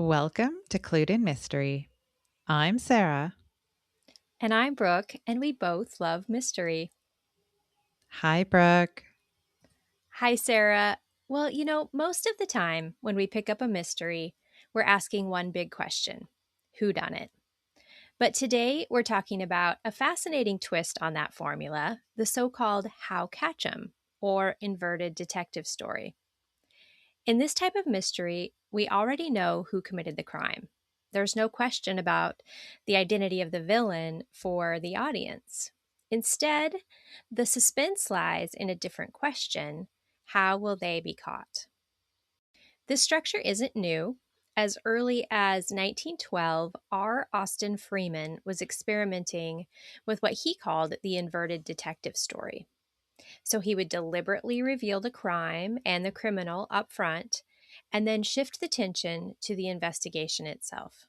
Welcome to Clued in Mystery. I'm Sarah. And I'm Brooke, and we both love mystery. Hi, Brooke. Hi, Sarah. Well, most of the time when we pick up a mystery, we're asking one big question: who done it? But today we're talking about a fascinating twist on that formula, the so-called how catch 'em or inverted detective story. In this type of mystery, we already know who committed the crime. There's no question about the identity of the villain for the audience. Instead, the suspense lies in a different question: how will they be caught? This structure isn't new. As early as 1912, R. Austin Freeman was experimenting with what he called the inverted detective story. So he would deliberately reveal the crime and the criminal up front, and then shift the tension to the investigation itself.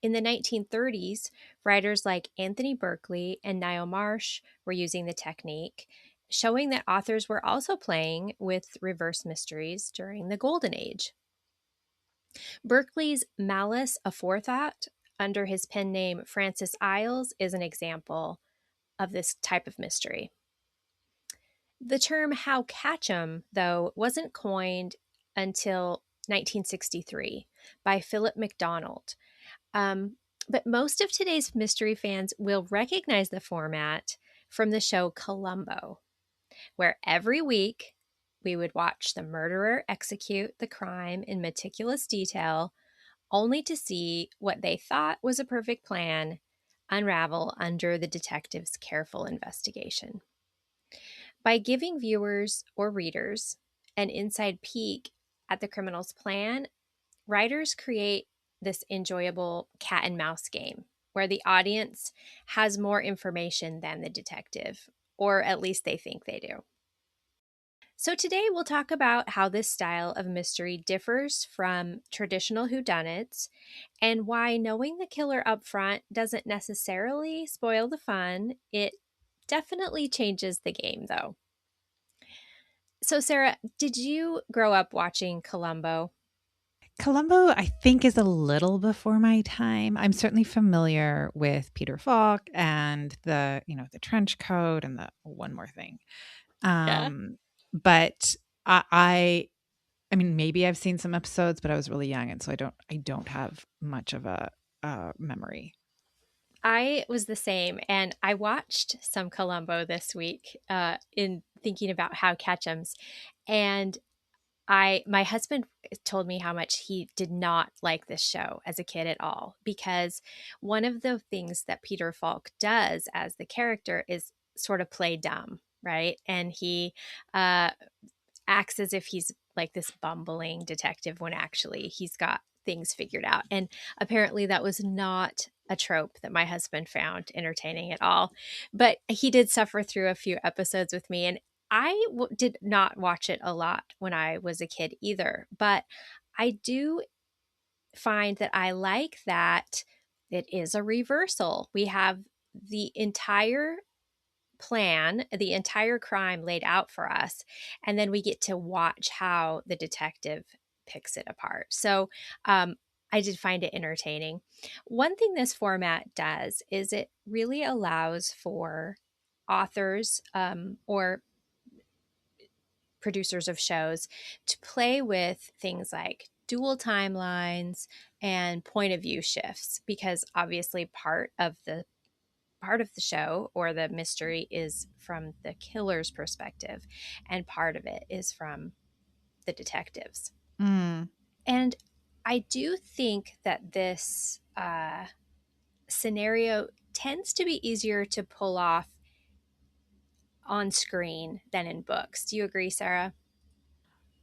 In the 1930s, writers like Anthony Berkeley and Niall Marsh were using the technique, showing that authors were also playing with reverse mysteries during the Golden Age. Berkeley's Malice, Aforethought, under his pen name Francis Iles, is an example of this type of mystery. The term how catch 'em, though, wasn't coined until 1963 by Philip MacDonald. But most of today's mystery fans will recognize the format from the show Columbo, where every week we would watch the murderer execute the crime in meticulous detail, only to see what they thought was a perfect plan unravel under the detective's careful investigation. By giving viewers or readers an inside peek at the criminal's plan, writers create this enjoyable cat and mouse game where the audience has more information than the detective, or at least they think they do. So, today we'll talk about how this style of mystery differs from traditional whodunits and why knowing the killer up front doesn't necessarily spoil the fun. It definitely changes the game, though. So, Sarah, did you grow up watching Columbo? Columbo, I think, is a little before my time. I'm certainly familiar with Peter Falk and the trench coat and the one more thing. Yeah. But I mean, maybe I've seen some episodes, but I was really young, and so I don't have much of a memory. I was the same, and I watched some Columbo this week in thinking about how Catchums, and my husband told me how much he did not like this show as a kid at all, because one of the things that Peter Falk does as the character is sort of play dumb, right? And he uh, acts as if he's like this bumbling detective when actually he's got things figured out. And apparently that was not a trope that my husband found entertaining at all. But he did suffer through a few episodes with me, and did not watch it a lot when I was a kid either. But I do find that I like that it is a reversal. We have the entire plan, the entire crime laid out for us, and then we get to watch how the detective picks it apart. So, I did find it entertaining. One thing this format does is it really allows for authors or producers of shows to play with things like dual timelines and point of view shifts, because obviously part of the show or the mystery is from the killer's perspective, and part of it is from the detectives. Mm. And I do think that this scenario tends to be easier to pull off on screen than in books. Do you agree, Sarah?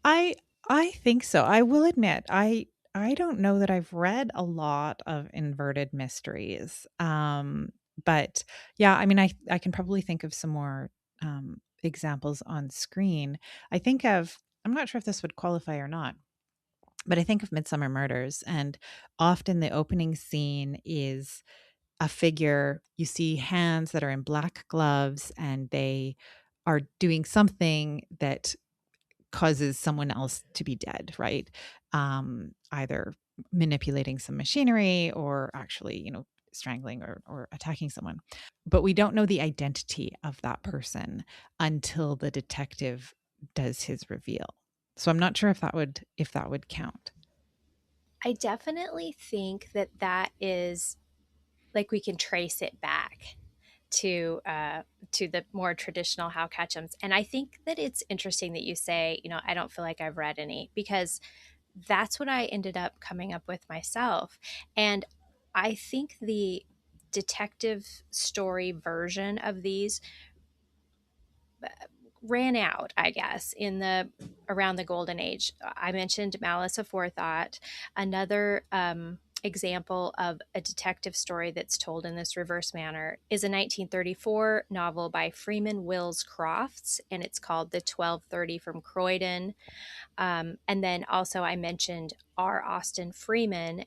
I I think so. I will admit, I don't know that I've read a lot of inverted mysteries. But yeah, I mean, I can probably think of some more examples on screen. I'm not sure if this would qualify or not, but I think of Midsomer Murders, and often the opening scene is a figure. You see hands that are in black gloves, and they are doing something that causes someone else to be dead, right? Either manipulating some machinery or actually, strangling or attacking someone. But we don't know the identity of that person until the detective does his reveal. So I'm not sure if that would count. I definitely think that that is like we can trace it back to the more traditional how catchums. And I think that it's interesting that you say, I don't feel like I've read any, because that's what I ended up coming up with myself. And I think the detective story version of these ran out, I guess, in the around the golden age. I mentioned Malice Aforethought. Another example of a detective story that's told in this reverse manner is a 1934 novel by Freeman Wills Crofts, and it's called The 1230 from Croydon. And then also I mentioned R. Austin Freeman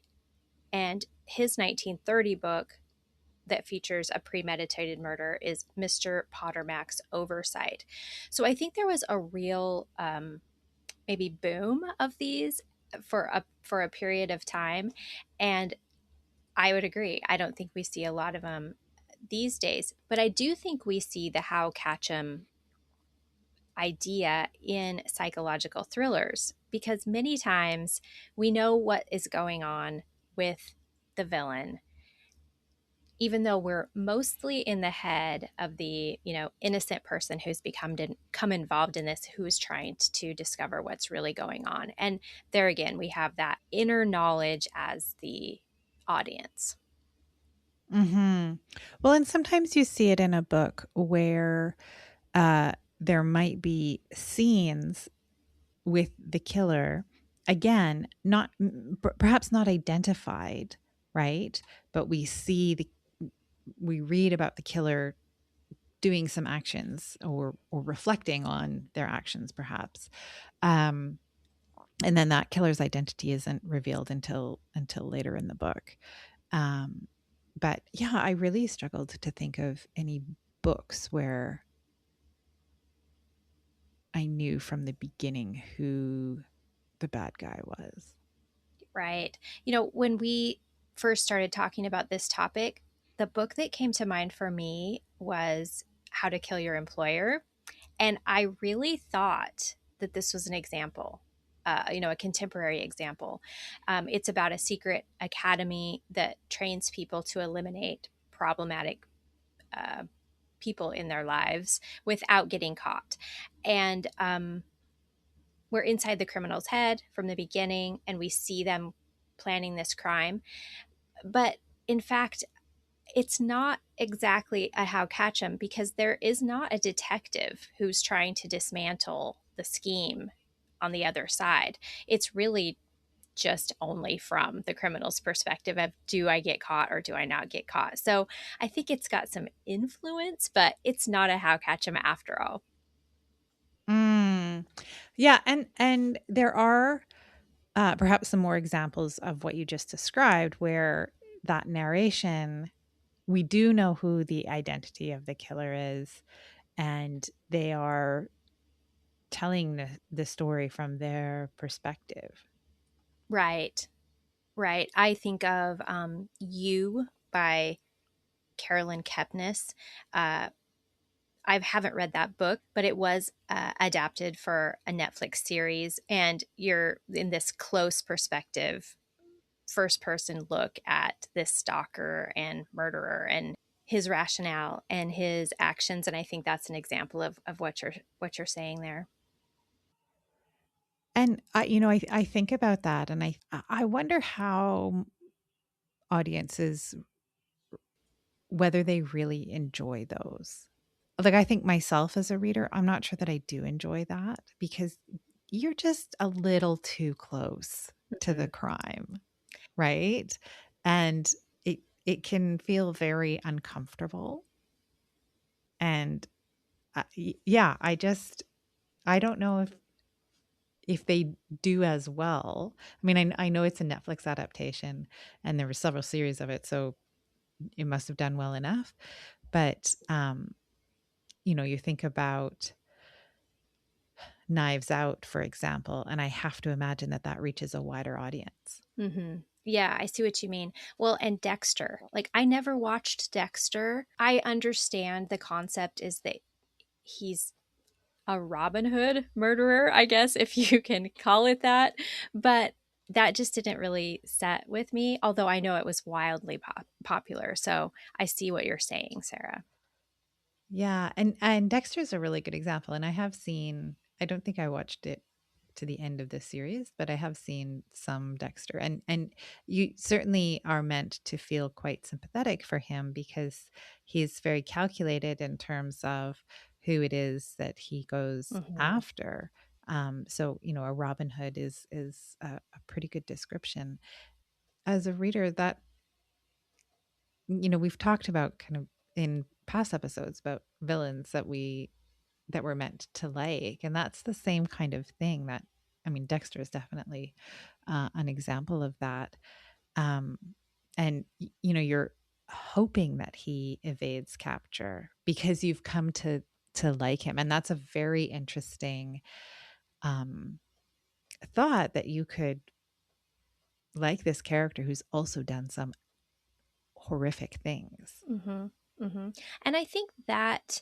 and his 1930 book that features a premeditated murder is Mr. Pottermack's Oversight. So I think there was a real maybe boom of these for a period of time, and I would agree. I don't think we see a lot of them these days, but I do think we see the how catch 'em idea in psychological thrillers, because many times we know what is going on with the villain, even though we're mostly in the head of the innocent person who's come involved in this, who's trying to discover what's really going on. And there again, we have that inner knowledge as the audience. Mhm. Well, and sometimes you see it in a book where, there might be scenes with the killer, again, not perhaps not identified, right? But we read about the killer doing some actions or reflecting on their actions perhaps. Um, and then that killer's identity isn't revealed until later in the book. Um, but yeah, I really struggled to think of any books where I knew from the beginning who the bad guy was. Right. When we first started talking about this topic, the book that came to mind for me was How to Kill Your Employer. And I really thought that this was an example, a contemporary example. It's about a secret academy that trains people to eliminate problematic uh, people in their lives without getting caught. And we're inside the criminal's head from the beginning, and we see them planning this crime. But in fact, it's not exactly a how catch 'em, because there is not a detective who's trying to dismantle the scheme on the other side. It's really just only from the criminal's perspective of, do I get caught or do I not get caught? So I think it's got some influence, but it's not a how catch 'em after all. Mm. Yeah, and there are perhaps some more examples of what you just described, where that narration, we do know who the identity of the killer is, and they are telling the story from their perspective. Right, right. I think of You by Carolyn Kepnes. Uh, I haven't read that book, but it was adapted for a Netflix series, and you're in this close perspective, first person look at this stalker and murderer and his rationale and his actions. And I think that's an example of what you're saying there. And I think about that, and I wonder how audiences, whether they really enjoy those. Like, I think myself as a reader, I'm not sure that I do enjoy that, because you're just a little too close to the Mhm. crime, right? And it can feel very uncomfortable. And yeah, I don't know if they do as well. I mean, I know it's a Netflix adaptation, and there were several series of it, so it must have done well enough. But you think about Knives Out, for example, and I have to imagine that reaches a wider audience. Yeah, I see what you mean. Well, and Dexter. Like, I never watched Dexter. I understand the concept is that he's a Robin Hood murderer, I guess, if you can call it that. But that just didn't really set with me, although I know it was wildly popular. So I see what you're saying, Sarah. Yeah, and Dexter's a really good example, and I have seen I don't think I watched it to the end of the series, but I have seen some Dexter, and you certainly are meant to feel quite sympathetic for him because he's very calculated in terms of who it is that he goes Hmm. after. So you know, a Robin Hood is a pretty good description. As a reader, that you know, we've talked about kind of in past episodes about villains that we're meant to like, and that's the same kind of thing that I mean, Dexter is definitely an example of that. Um, and you know, you're hoping that he evades capture because you've come to like him, and that's a very interesting um, thought that you could like this character who's also done some horrific things. Hmm. Hmm. And I think that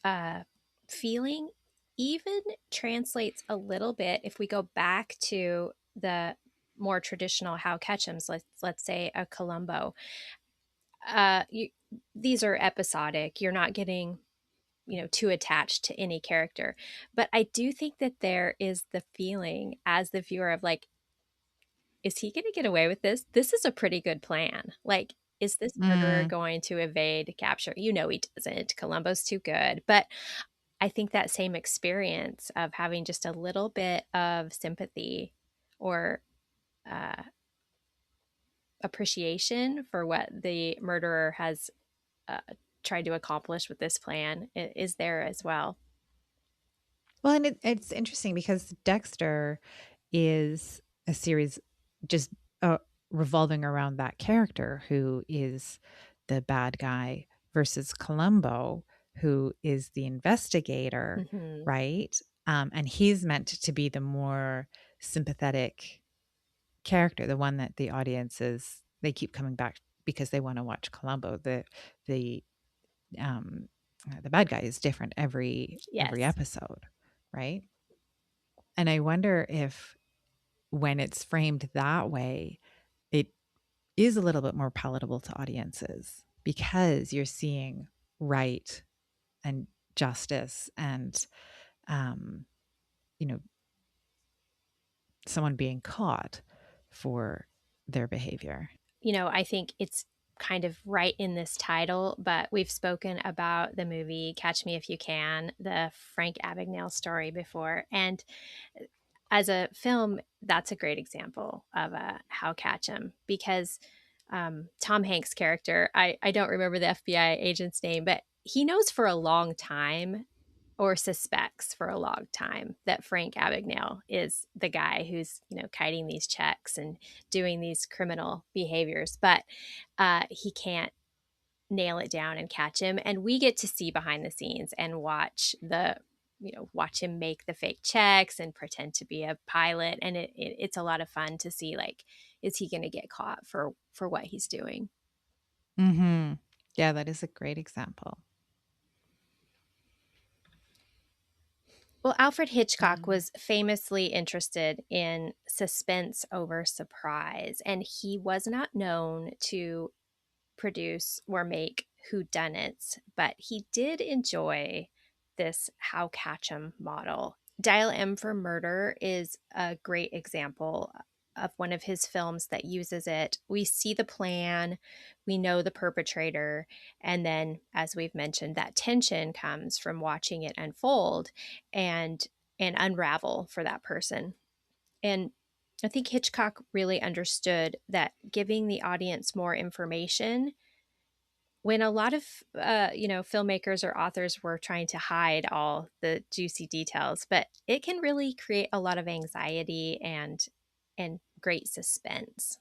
uh, feeling even translates a little bit if we go back to the more traditional How Catchums, let's say a Columbo. You, these are episodic. You're not getting, too attached to any character. But I do think that there is the feeling as the viewer of like, is he going to get away with this? This is a pretty good plan. Like, is this murderer Mm, going to evade capture? You know, he doesn't. Columbo's too good. But I think that same experience of having just a little bit of sympathy or uh, appreciation for what the murderer has uh, tried to accomplish with this plan is there as well. well, and it's interesting because Dexter is a series just revolving around that character who is the bad guy versus Columbo, who is the investigator, Hmm. right? And he's meant to be the more sympathetic character, the one that the audiences they keep coming back because they want to watch Columbo. The um, the bad guy is different every Yes. episode, right? And I wonder if when it's framed that way, it is a little bit more palatable to audiences because you're seeing right and justice and um, you know, someone being caught for their behavior. I think it's kind of right in this title, but we've spoken about the movie Catch Me If You Can, the Frank Abagnale story before. And as a film, that's a great example of how catch 'em because Tom Hanks' character, I don't remember the FBI agent's name, but he knows for a long time or suspects for a long time that Frank Abagnale is the guy who's, kiting these checks and doing these criminal behaviors, but he can't nail it down and catch him. And we get to see behind the scenes and watch him make the fake checks and pretend to be a pilot. And it's a lot of fun to see, like, is he going to get caught for what he's doing? Mhm. Yeah, that is a great example. Well, Alfred Hitchcock Um, was famously interested in suspense over surprise, and he was not known to produce or make whodunits, but he did enjoy this how catch 'em model. Dial M for Murder is a great example of one of his films that uses it. We see the plan, we know the perpetrator, and then, as we've mentioned, that tension comes from watching it unfold and unravel for that person. And I think Hitchcock really understood that giving the audience more information when a lot of filmmakers or authors were trying to hide all the juicy details, but it can really create a lot of anxiety and great suspense.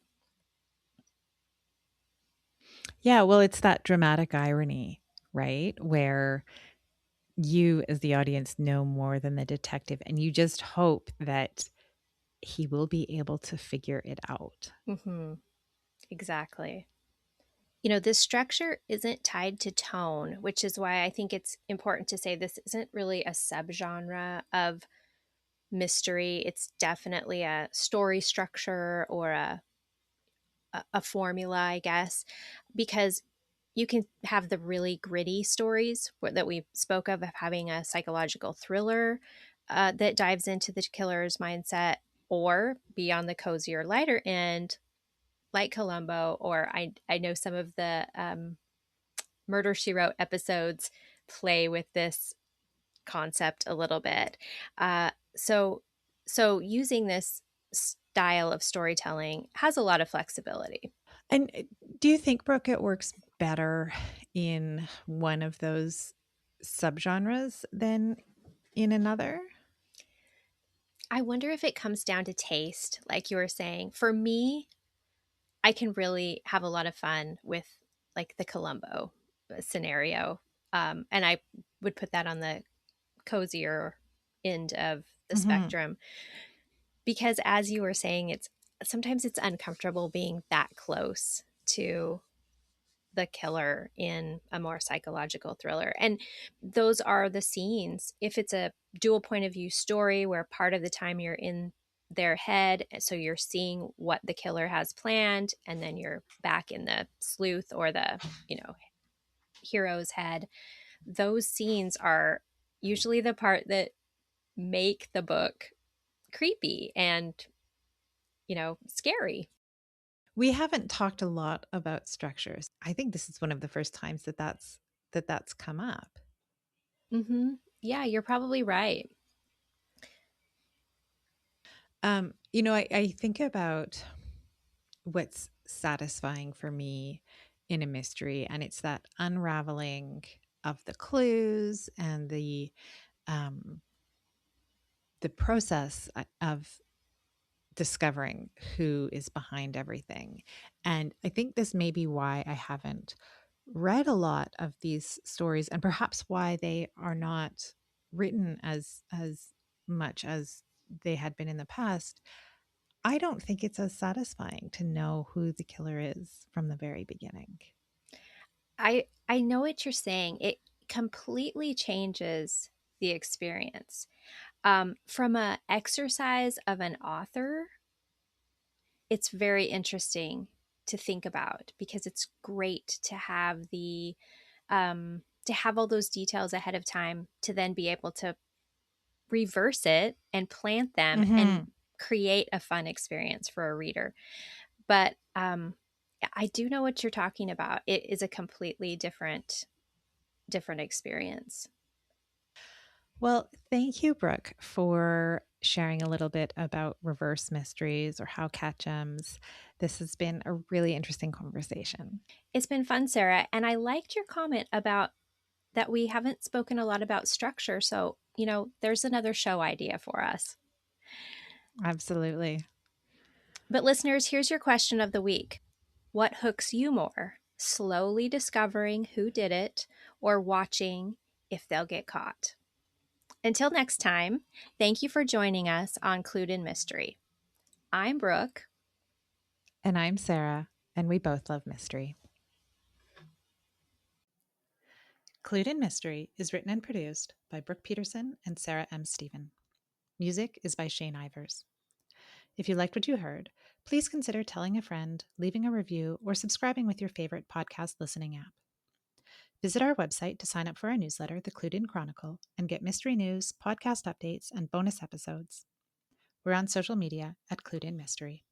yeah, well, it's that dramatic irony, right? Where you as the audience know more than the detective and you just hope that he will be able to figure it out. Hmm. Exactly. This structure isn't tied to tone, which is why I think it's important to say this isn't really a subgenre of mystery. It's definitely a story structure or a formula, I guess, because you can have the really gritty stories that we spoke of having a psychological thriller that dives into the killer's mindset, or be on the cozier, lighter end, like Columbo, or I know some of the Murder She Wrote episodes play with this concept a little bit. So using this style of storytelling has a lot of flexibility. And do you think, Brooke, it works better in one of those subgenres than in another? I wonder if it comes down to taste, like you were saying. For me, I can really have a lot of fun with like the Columbo scenario. And I would put that on the cozier end of the Hmm. spectrum, because as you were saying, it's sometimes it's uncomfortable being that close to the killer in a more psychological thriller. And those are the scenes. If it's a dual point of view story where part of the time you're in their head, so you're seeing what the killer has planned, and then you're back in the sleuth or the, hero's head, those scenes are usually the part that make the book creepy and, scary. We haven't talked a lot about structures. I think this is one of the first times that that's come up. Mhm. Yeah, you're probably right. I think about what's satisfying for me in a mystery, and it's that unraveling of the clues and um, the process of discovering who is behind everything. And I think this may be why I haven't read a lot of these stories, and perhaps why they are not written as much as they had been in the past. I don't think it's as satisfying to know who the killer is from the very beginning. I know what you're saying. It completely changes the experience. From a exercise of an author, it's very interesting to think about, because it's great to have all those details ahead of time, to then be able to reverse it and plant them and Hmm. create a fun experience for a reader. But I do know what you're talking about. It is a completely different experience. Well, thank you, Brooke, for sharing a little bit about reverse mysteries or how catchems. This has been a really interesting conversation. It's been fun, Sarah, and I liked your comment about that we haven't spoken a lot about structure. So, there's another show idea for us. Absolutely. But listeners, here's your question of the week. What hooks you more? Slowly discovering who did it, or watching if they'll get caught? Until next time, thank you for joining us on Clued in Mystery. I'm Brooke. And I'm Sarah, and we both love mystery. Clued in Mystery is written and produced by Brooke Peterson and Sarah M. Stephen. Music is by Shane Ivers. If you liked what you heard, please consider telling a friend, leaving a review, or subscribing with your favorite podcast listening app. Visit our website to sign up for our newsletter, The Clued In Chronicle, and get mystery news, podcast updates, and bonus episodes. We're on social media at Clued In Mystery.